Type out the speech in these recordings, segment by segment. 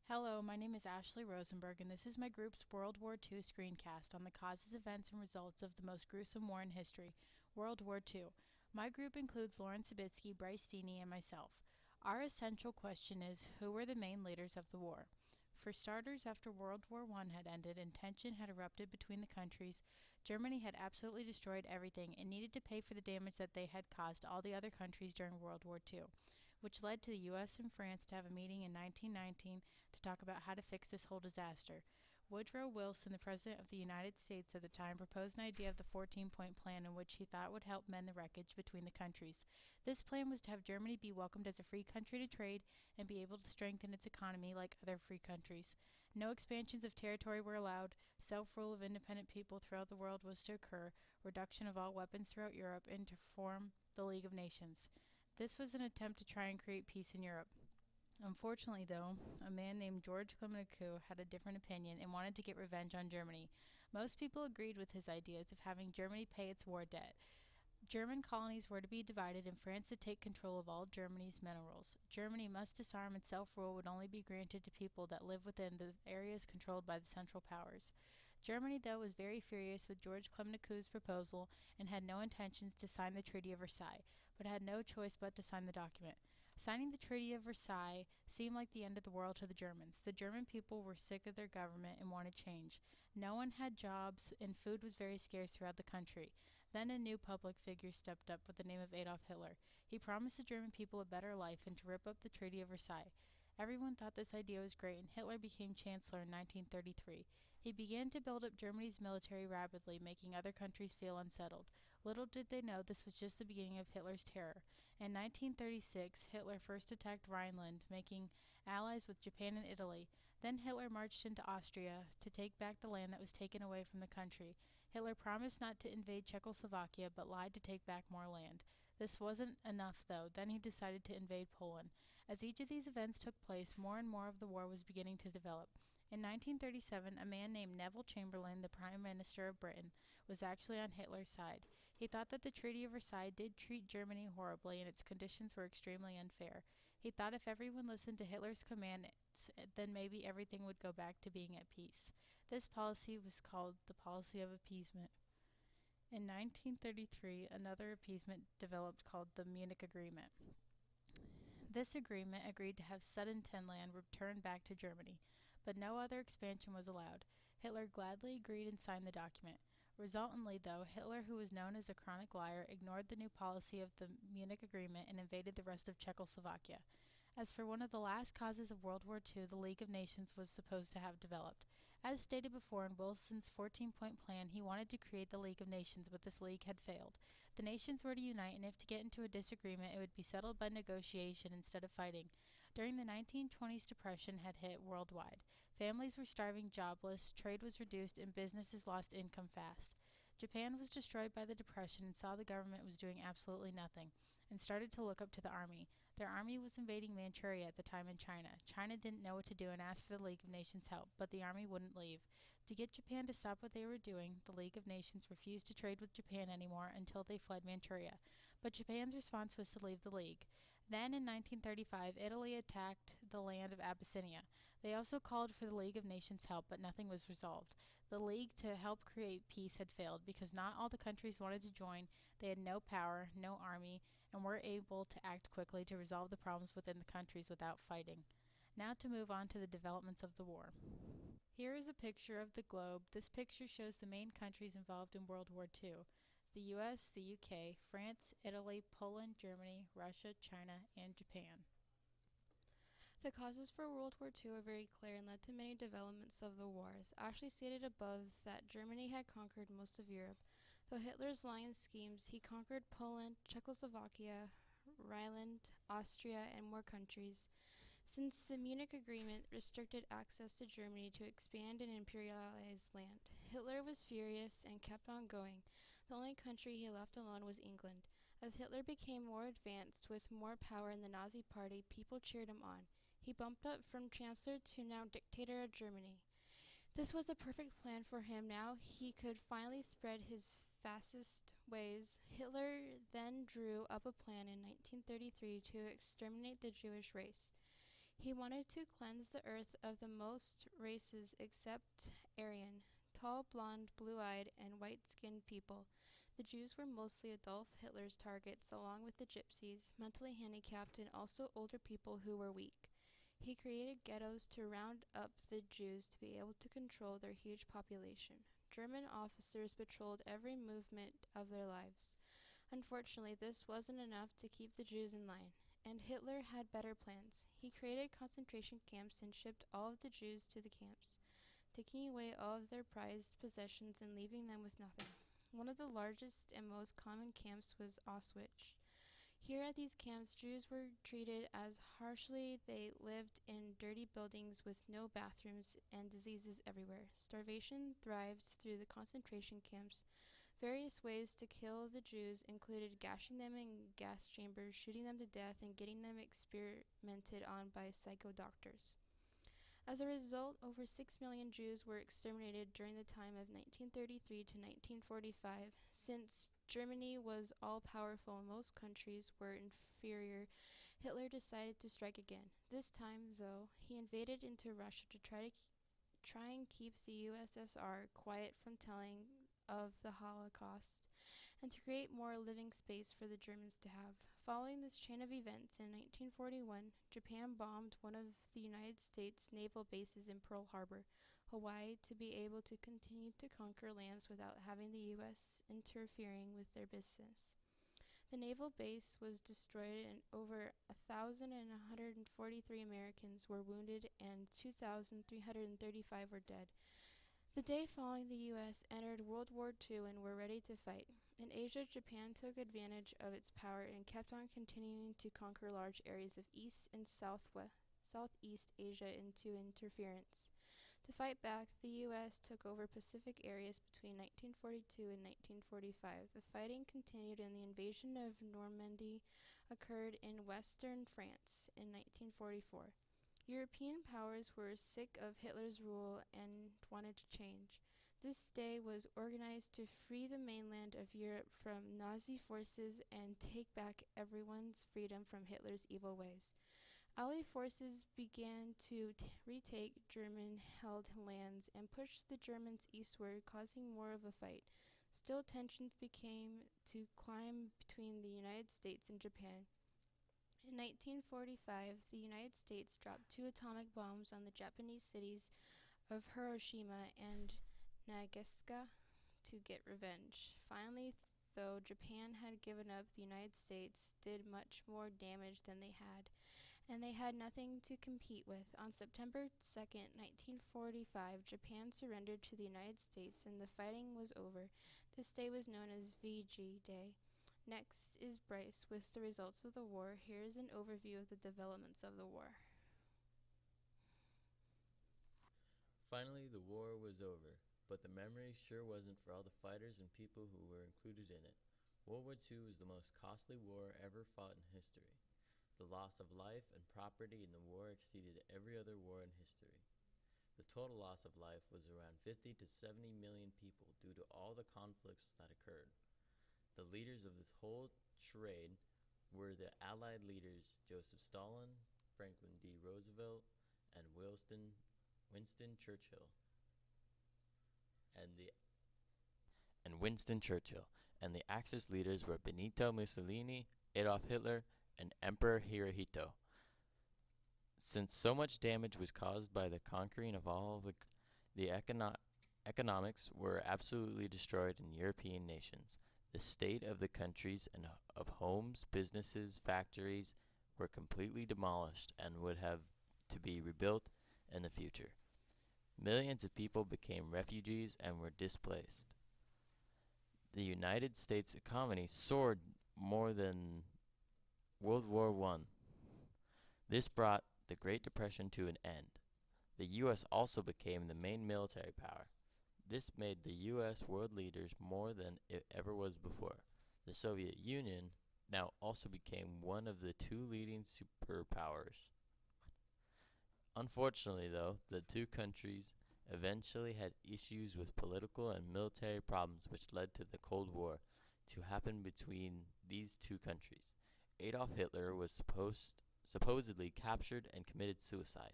Hello, my name is Ashley Rosenberg, and this is my group's World War II screencast on the causes, events, and results of the most gruesome war in history, World War II. My group includes Lauren Sibitzky, Bryce, Stene, and myself. Our essential question is, who were the main leaders of the war? For starters, after World War I had ended and tension had erupted between the countries, Germany had absolutely destroyed everything and needed to pay for the damage that they had caused all the other countries during World War II, which led to the US and France to have a meeting in 1919 to talk about how to fix this whole disaster. Woodrow Wilson, the President of the United States at the time, proposed an idea of the 14-point plan in which he thought would help mend the wreckage between the countries. This plan was to have Germany be welcomed as a free country to trade and be able to strengthen its economy like other free countries. No expansions of territory were allowed, self-rule of independent people throughout the world was to occur, reduction of all weapons throughout Europe, and to form the League of Nations. This was an attempt to try and create peace in Europe. Unfortunately, though, a man named George Clemenceau had a different opinion and wanted to get revenge on Germany. Most people agreed with his ideas of having Germany pay its war debt. German colonies were to be divided and France to take control of all Germany's minerals. Germany must disarm and self-rule would only be granted to people that live within the areas controlled by the Central Powers. Germany, though, was very furious with George Clemenceau's proposal and had no intentions to sign the Treaty of Versailles, but had no choice but to sign the document. Signing the Treaty of Versailles seemed like the end of the world to the Germans. The German people were sick of their government and wanted change. No one had jobs, and food was very scarce throughout the country. Then a new public figure stepped up with the name of Adolf Hitler. He promised the German people a better life and to rip up the Treaty of Versailles. Everyone thought this idea was great, and Hitler became Chancellor in 1933. He began to build up Germany's military rapidly, making other countries feel unsettled. Little did they know this was just the beginning of Hitler's terror. In 1936, Hitler first attacked Rhineland, making allies with Japan and Italy. Then Hitler marched into Austria to take back the land that was taken away from the country. Hitler promised not to invade Czechoslovakia, but lied to take back more land. This wasn't enough, though. Then he decided to invade Poland. As each of these events took place, more and more of the war was beginning to develop. In 1937, a man named Neville Chamberlain, the Prime Minister of Britain, was actually on Hitler's side. He thought that the Treaty of Versailles did treat Germany horribly and its conditions were extremely unfair. He thought if everyone listened to Hitler's commands, then maybe everything would go back to being at peace. This policy was called the policy of appeasement. In 1933, another appeasement developed called the Munich Agreement. This agreement agreed to have Sudetenland returned back to Germany, but no other expansion was allowed. Hitler gladly agreed and signed the document. Resultantly, though, Hitler, who was known as a chronic liar, ignored the new policy of the Munich Agreement and invaded the rest of Czechoslovakia. As for one of the last causes of World War II, the League of Nations was supposed to have developed. As stated before in Wilson's 14-point plan, he wanted to create the League of Nations, but this league had failed. The nations were to unite, and if to get into a disagreement, it would be settled by negotiation instead of fighting. During the 1920s, depression had hit worldwide. Families were starving, jobless, trade was reduced, and businesses lost income fast. Japan was destroyed by the Depression and saw the government was doing absolutely nothing, and started to look up to the army. Their army was invading Manchuria at the time in China. China didn't know what to do and asked for the League of Nations' help, but the army wouldn't leave. To get Japan to stop what they were doing, the League of Nations refused to trade with Japan anymore until they fled Manchuria. But Japan's response was to leave the League. Then in 1935, Italy attacked the land of Abyssinia. They also called for the League of Nations' help, but nothing was resolved. The League to help create peace had failed because not all the countries wanted to join, they had no power, no army, and were able to act quickly to resolve the problems within the countries without fighting. Now to move on to the developments of the war. Here is a picture of the globe. This picture shows the main countries involved in World War II. The US, the UK, France, Italy, Poland, Germany, Russia, China, and Japan. The causes for World War II are very clear and led to many developments of the war. As Ashley stated above that Germany had conquered most of Europe. Though Hitler's lying schemes, he conquered Poland, Czechoslovakia, Rhineland, Austria, and more countries. Since the Munich Agreement restricted access to Germany to expand and imperialize land, Hitler was furious and kept on going. The only country he left alone was England. As Hitler became more advanced with more power in the Nazi Party, people cheered him on. He bumped up from Chancellor to now dictator of Germany. This was the perfect plan for him. Now he could finally spread his fascist ways. Hitler then drew up a plan in 1933 to exterminate the Jewish race. He wanted to cleanse the earth of the most races except Aryan, tall, blonde, blue-eyed, and white-skinned people. The Jews were mostly Adolf Hitler's targets, along with the gypsies, mentally handicapped, and also older people who were weak. He created ghettos to round up the Jews to be able to control their huge population. German officers patrolled every movement of their lives. Unfortunately, this wasn't enough to keep the Jews in line, and Hitler had better plans. He created concentration camps and shipped all of the Jews to the camps, taking away all of their prized possessions and leaving them with nothing. One of the largest and most common camps was Auschwitz. Here at these camps, Jews were treated as harshly. They lived in dirty buildings with no bathrooms and diseases everywhere. Starvation thrived through the concentration camps. Various ways to kill the Jews included gashing them in gas chambers, shooting them to death, and getting them experimented on by psycho doctors. As a result, over 6 million Jews were exterminated during the time of 1933 to 1945. Since Germany was all powerful and most countries were inferior, Hitler decided to strike again. This time, though, he invaded into Russia to try and keep the USSR quiet from telling of the Holocaust and to create more living space for the Germans to have. Following this chain of events, in 1941, Japan bombed one of the United States naval bases in Pearl Harbor, Hawaii, to be able to continue to conquer lands without having the U.S. interfering with their business. The naval base was destroyed and over 1,143 Americans were wounded and 2,335 were dead. The day following, the U.S. entered World War II and were ready to fight. In Asia, Japan took advantage of its power and kept on continuing to conquer large areas of East and Southeast Asia into interference. To fight back, the U.S. took over Pacific areas between 1942 and 1945. The fighting continued and the invasion of Normandy occurred in western France in 1944. European powers were sick of Hitler's rule and wanted to change. This day was organized to free the mainland of Europe from Nazi forces and take back everyone's freedom from Hitler's evil ways. Allied forces began to retake German-held lands and push the Germans eastward, causing more of a fight. Still, tensions began to climb between the United States and Japan. In 1945, the United States dropped 2 atomic bombs on the Japanese cities of Hiroshima and Nagasaki to get revenge. Finally, though Japan had given up, the United States did much more damage than they had, and they had nothing to compete with. On September 2nd, 1945, Japan surrendered to the United States and the fighting was over. This day was known as VG Day. Next is Bryce with the results of the war. Here is an overview of the developments of the war. Finally, the war was over, but the memory sure wasn't for all the fighters and people who were included in it. World War II was the most costly war ever fought in history. The loss of life and property in the war exceeded every other war in history. The total loss of life was around 50 to 70 million people due to all the conflicts that occurred. The leaders of this whole charade were the Allied leaders Joseph Stalin, Franklin D. Roosevelt, and Winston Churchill. And the Axis leaders were Benito Mussolini, Adolf Hitler, and Emperor Hirohito. Since so much damage was caused by the conquering of all the economics were absolutely destroyed in European nations. The state of the countries and of homes, businesses, factories were completely demolished and would have to be rebuilt in the future. Millions of people became refugees and were displaced. The United States economy soared more than World War I. This brought the Great Depression to an end. The U.S. also became the main military power. This made the U.S. world leaders more than it ever was before. The Soviet Union now also became one of the 2 leading superpowers. Unfortunately, though, the 2 countries eventually had issues with political and military problems which led to the Cold War to happen between these 2 countries. Adolf Hitler was supposedly captured and committed suicide.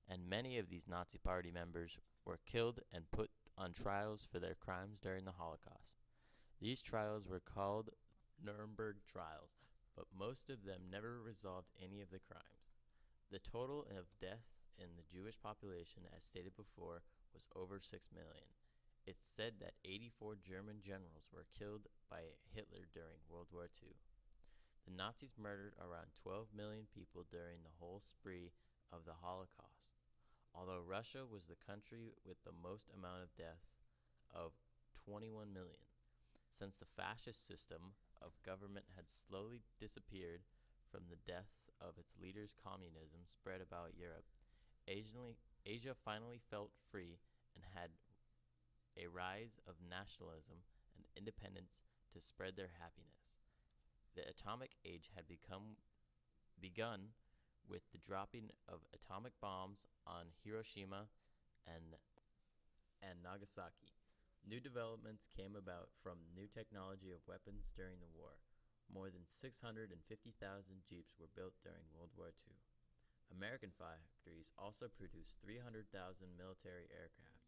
And many of these Nazi Party members were killed and put on trials for their crimes during the Holocaust. These trials were called Nuremberg trials, but most of them never resolved any of the crimes. The total of deaths in the Jewish population, as stated before, was over 6 million. It's said that 84 German generals were killed by Hitler during World War II. The Nazis murdered around 12 million people during the whole spree of the Holocaust, although Russia was the country with the most amount of deaths of 21 million. Since the fascist system of government had slowly disappeared from the deaths of its leaders, communism spread about Europe. Asia finally felt free and had a rise of nationalism and independence to spread their happiness. The atomic age had begun with the dropping of atomic bombs on Hiroshima and, and Nagasaki. New developments came about from new technology of weapons during the war. More than 650,000 Jeeps were built during World War II. American factories also produced 300,000 military aircraft,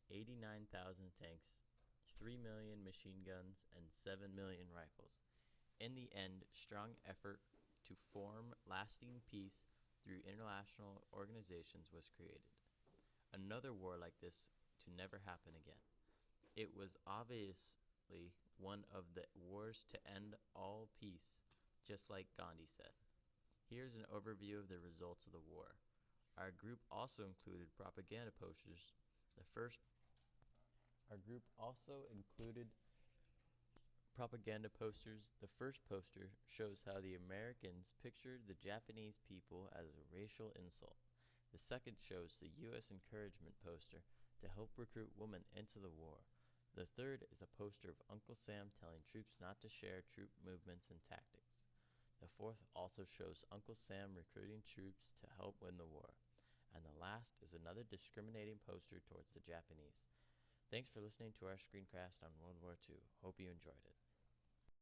89,000 tanks, 3 million machine guns, and 7 million rifles. In the end, strong effort to form lasting peace through international organizations was created. Another war like this to never happen again. It was obviously one of the wars to end all peace, just like Gandhi said. Here's an overview of the results of the war. Our group also included propaganda posters. Our group also included propaganda posters. The first poster shows how the Americans pictured the Japanese people as a racial insult. The second shows the U.S. encouragement poster to help recruit women into the war. The third is a poster of Uncle Sam telling troops not to share troop movements and tactics. The fourth also shows Uncle Sam recruiting troops to help win the war. And the last is another discriminating poster towards the Japanese. Thanks for listening to our screencast on World War II. Hope you enjoyed it.